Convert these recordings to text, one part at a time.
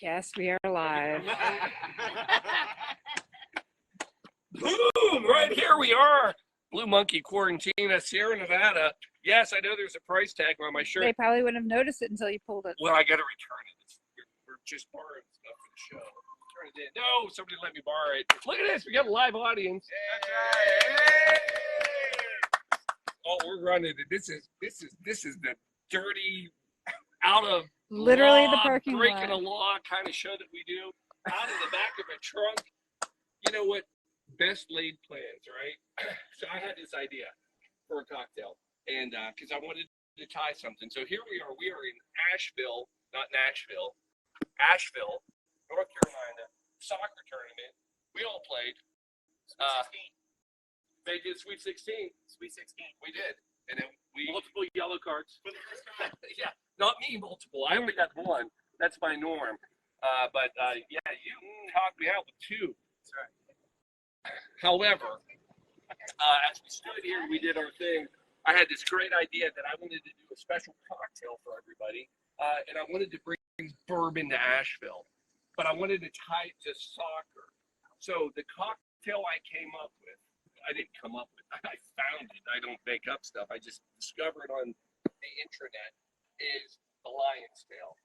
Yes, we are live. Boom! Right here we are. Blue Monkey Quarantina, Sierra Nevada. Yes, I know there's a price tag on my shirt. They probably wouldn't have noticed it until you pulled it. Well, I got to return it. We're just borrowing stuff for the show. Turn it in. No, somebody let me borrow it. Look at this. We got a live audience. Hey! Oh, we're running it. This is the dirty, out of Literally law, the parking breaking lot. a law kind of show that we do. Out of the back of a trunk. You know what? Best laid plans, right? So I had this idea for a cocktail, and because I wanted to tie something. So here we are. We are in Asheville, not Nashville. Asheville, North Carolina, soccer tournament. We all played. They did Sweet 16. Sweet 16. We did. And then we multiple yellow cards. Yeah, not me multiple. I only got one. That's my norm. But yeah, you talked me out with two. That's right. However, as we stood here, we did our thing. I had this great idea that I wanted to do a special cocktail for everybody, and I wanted to bring bourbon to Asheville, but I wanted to tie it to soccer. So the cocktail I came up with, I didn't come up with. I found it. I don't make up stuff. I just discovered on the intranet is the Lion's Tail.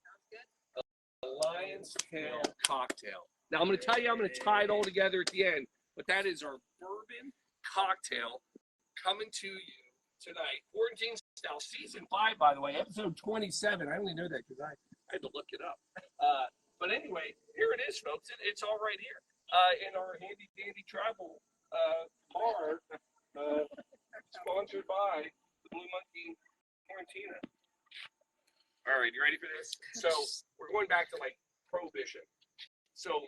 Sounds good. The Lion's Tail cocktail. Now I'm going to tell you, I'm going to tie it all together at the end, but that is our bourbon cocktail coming to you tonight. Quarantine Style, Season 5, by the way, episode 27. I only know that because I had to look it up. But anyway, here it is, folks. It's all right here in our handy-dandy travel bar, sponsored by the Blue Monkey Quarantina. All right, you ready for this? So we're going back to like prohibition. So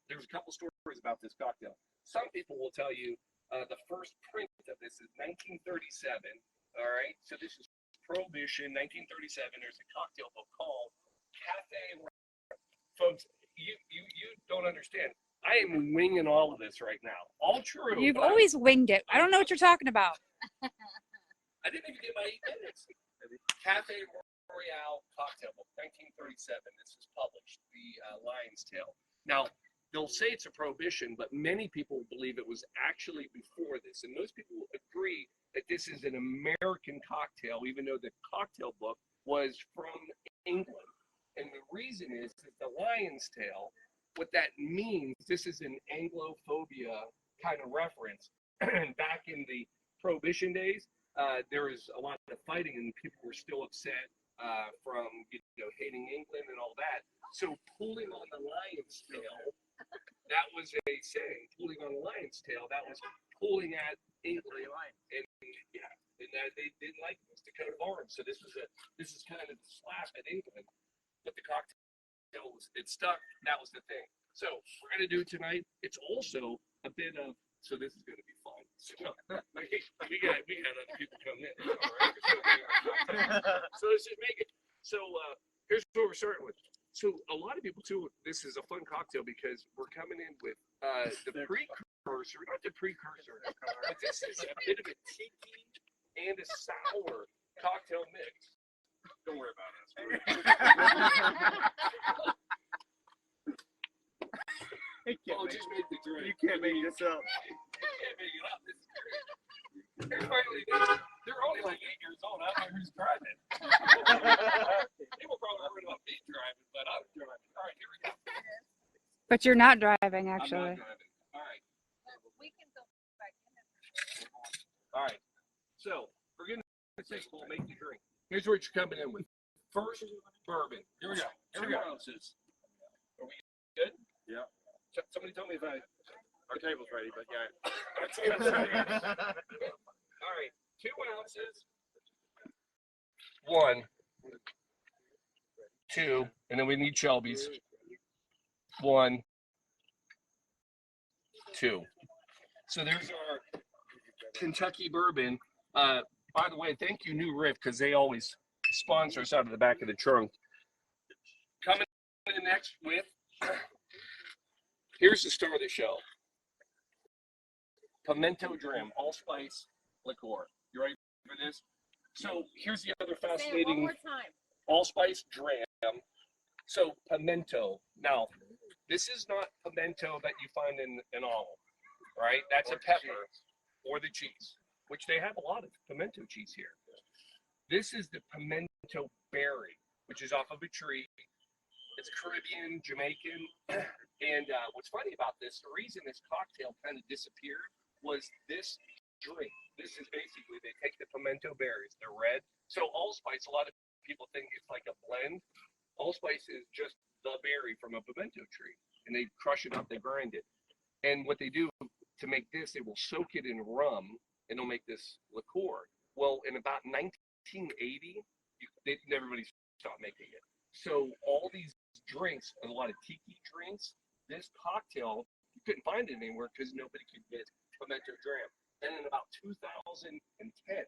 there's a couple stories about this cocktail. Some people will tell you the first print of this is 1937. All right, so this is Prohibition, 1937. There's a cocktail book called Cafe. Folks, you don't understand. I am winging all of this right now. All true. You've always winged it. I don't know what you're talking about. I didn't even get my 8 minutes. Cafe Royale cocktail book, 1937. This was published, the Lion's Tail. Now, they'll say it's a prohibition, but many people believe it was actually before this. And most people agree that this is an American cocktail, even though the cocktail book was from England. And the reason is that the Lion's Tail, what that means, this is an Anglophobia kind of reference. Back in the Prohibition days, there was a lot of fighting and people were still upset from hating England and all that. So pulling on the lion's tail, that was a saying. Pulling on the lion's tail, that was pulling at England. And yeah, and they didn't like this, the coat of arms. So this is kind of the slap at England. But the cocktail it stuck. That was the thing. So we're gonna do tonight. It's also a bit of. So this is gonna be fun. So we got other people coming in. So let's just make it. So here's what we're starting with. So a lot of people too. This is a fun cocktail because we're coming in with the precursor, not the precursor, but this is a bit of a tiki and a sour cocktail mix. Don't worry about us. Oh, just make the drink. You can't make this up. You can't make it up. This is great. They're only like 8 years old. I don't know who's driving. People probably worried about me driving, but I'm driving. All right, here we go. But you're not driving, actually. I'm not driving. All right. We can go back in. All right. So, for goodness sake, we'll make the drink. Here's what you're coming in with. First, bourbon. Here we go. 2 ounces. Are we good? Yeah. Somebody told me if Our table's ready, but yeah. All right. 2 ounces. 1, 2, and then we need Shelby's. 1, 2. So there's our Kentucky bourbon. By the way, thank you, New Riff, because they always sponsor us out of the back of the trunk. Coming in next with, here's the star of the show. Pimento Dram, Allspice liqueur. You ready for this? So here's the other fascinating. Say it one more time. Allspice Dram. So pimento. Now, this is not pimento that you find in an olive, right? That's a pepper or the cheese, which they have a lot of pimento cheese here. This is the pimento berry, which is off of a tree. It's Caribbean, Jamaican. And what's funny about this, the reason this cocktail kind of disappeared was this drink. This is basically, they take the pimento berries, they're red. So allspice, a lot of people think it's like a blend. Allspice is just the berry from a pimento tree. And they crush it up, they grind it. And what they do to make this, they will soak it in rum and they'll make this liqueur. Well, in about 1980, everybody stopped making it. So all these drinks, a lot of tiki drinks, this cocktail, you couldn't find it anywhere because nobody could get pimento dram. And in about 2010,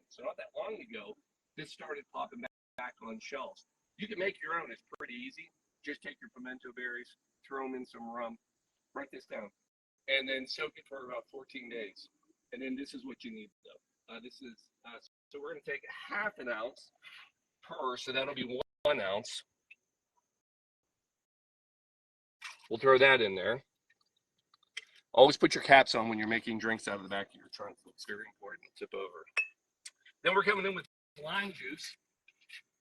so not that long ago, this started popping back on shelves. You can make your own, it's pretty easy. Just take your pimento berries, throw them in some rum, write this down, and then soak it for about 14 days. And then this is what you need though. So we're gonna take half an ounce per, so that'll be 1 ounce. We'll throw that in there. Always put your caps on when you're making drinks out of the back of your trunk. It's very important. Tip over. Then we're coming in with lime juice.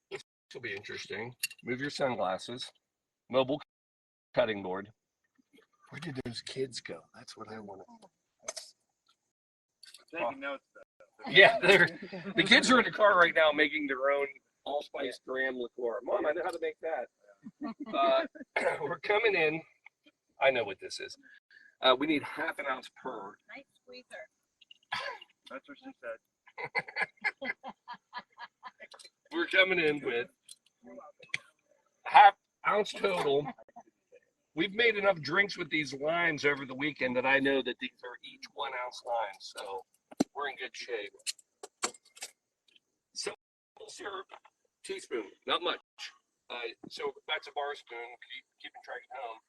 This will be interesting. Move your sunglasses. Mobile cutting board. Where did those kids go? That's what I want to. Taking notes, though. Yeah, the kids are in the car right now making their own allspice Dram liqueur. Mom, I know how to make that. We're coming in. I know what this is. We need half an ounce per. Nice squeezer. That's what she said. We're coming in with half ounce total. We've made enough drinks with these limes over the weekend that I know that these are each 1 ounce limes, so we're in good shape. Simple syrup, teaspoon, not much. So that's a bar spoon. Keeping track at home.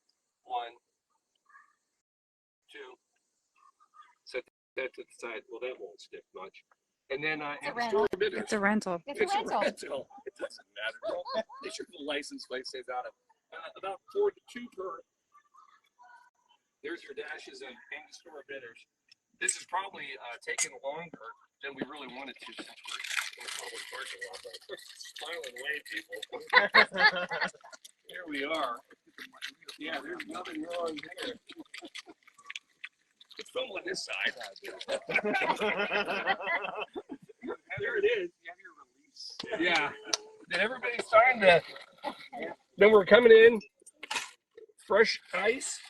1, 2. Set that to the side. Well, that won't stick much. And then Angostura Bitters. It's a rental. It's a rental. It doesn't matter. They should put a license plate says out of about 4 to 2 per. There's your dashes of Angostura Bitters. This is probably taking longer than we really wanted to since we're in the public parking lot. Smiling away, people. Here we are. Yeah, there's nothing wrong there. It's from on this side. There it is. You have your release. Yeah. Did everybody sign the? Then we're coming in. Fresh ice.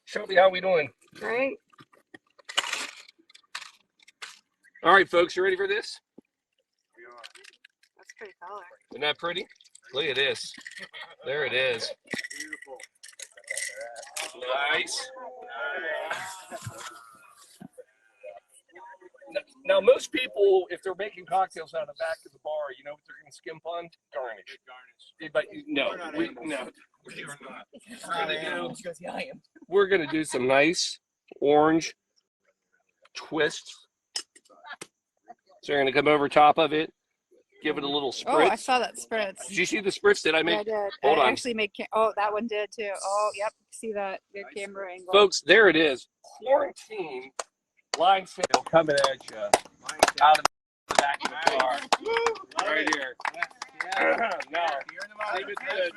Shelby, how we doing? Right? All right, folks, you ready for this? That's pretty color. Isn't that pretty? Look at this. There it is. Beautiful. Nice. Now, most people, if they're making cocktails out of the back of the bar, you know what they're going to skimp on? Garnish. But no, we are not. We're going to do some nice orange twists. So you're going to come over top of it, give it a little spritz. Oh, I saw that spritz. Did you see the spritz? Did I Yeah, make? I did. Hold I on. actually made. Oh, that one did too. Oh, yep. See that good camera angle. Folks, there it is. Quarantine line sale coming at you out of the back of the car. Right here. Now, leave it good.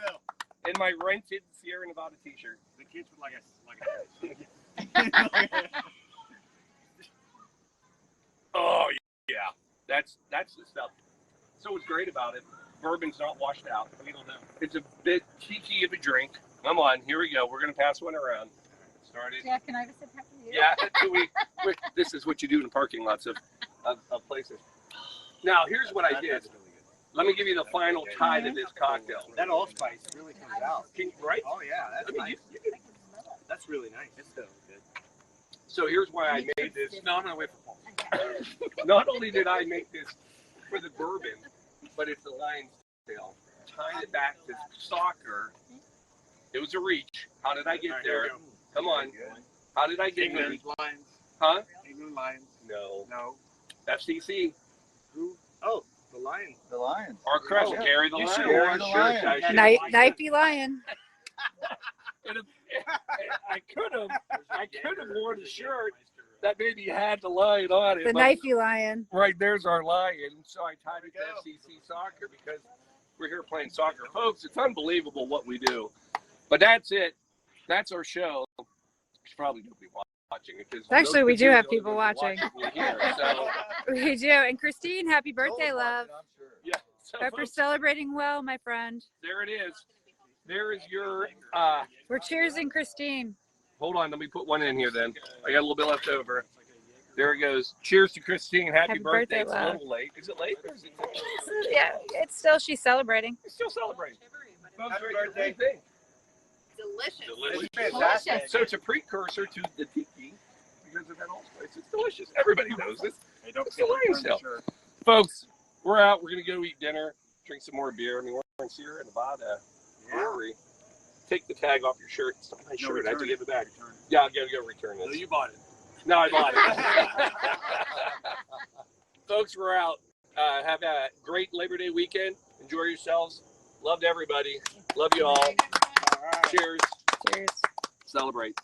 In my rented Sierra Nevada t-shirt. The kids would like a Oh, yeah. That's the stuff. So what's great about it, bourbon's not washed out. We don't know. It's a bit cheeky of a drink. Come on, here we go. We're going to pass one around. Started. Yeah, can I have a sip after you? Yeah, this is what you do in parking lots of places. Now, here's what I did. Let me give you the final tie to this cocktail. That allspice really comes out. Right? Oh yeah, that's nice. That's really nice. It's so good. So here's why I made this. No, wait for Paul. Not only did I make this for the bourbon, but it's the lion's tail. Tying it back to soccer. It was a reach. How did I get there? Come on. How did I get there? England lines. Huh? England lines. No. No. FCC. Who? Oh. The Lions. The Lions. Our crescent, Yeah. Gary. The You should Lions. have worn a The shirt. Lions. I should Knife, have- knifey lion. And if- I could have worn a shirt that maybe had the lion on it. The but knifey lion. right there's our lion. So I tied it to FCC soccer because we're here playing soccer, folks. It's unbelievable what we do. But that's it. That's our show. There's probably nobody watching it because Actually, we do have people watching here. So We do. And Christine, happy birthday, love. I'm sure. yeah. So Hope you're folks, celebrating well, my friend. there it is. There is your. We're cheersing Christine. Hold on, let me put one in here then. I got a little bit left over. There it goes. Cheers to Christine. Happy Happy birthday. birthday, It's a love. little late. Is it late? Or is it Yeah, it's still, she's celebrating. It's still celebrating. Folks, Happy right here, birthday. what do you think? Delicious. It's fantastic. So it's a precursor to the tiki because of that allspice. It's delicious. Everybody knows this. It's the lion's tail. Folks, we're out. We're going to go eat dinner, drink some more beer. I mean, we're in Sierra Nevada Brewery. Take the tag off your shirt. It's not my shirt. I have to give it back. Yeah, I'll go return it. No, you bought it. No, I bought it. Folks, we're out. Have a great Labor Day weekend. Enjoy yourselves. Love to everybody. Love you all. Cheers. Cheers. Celebrate.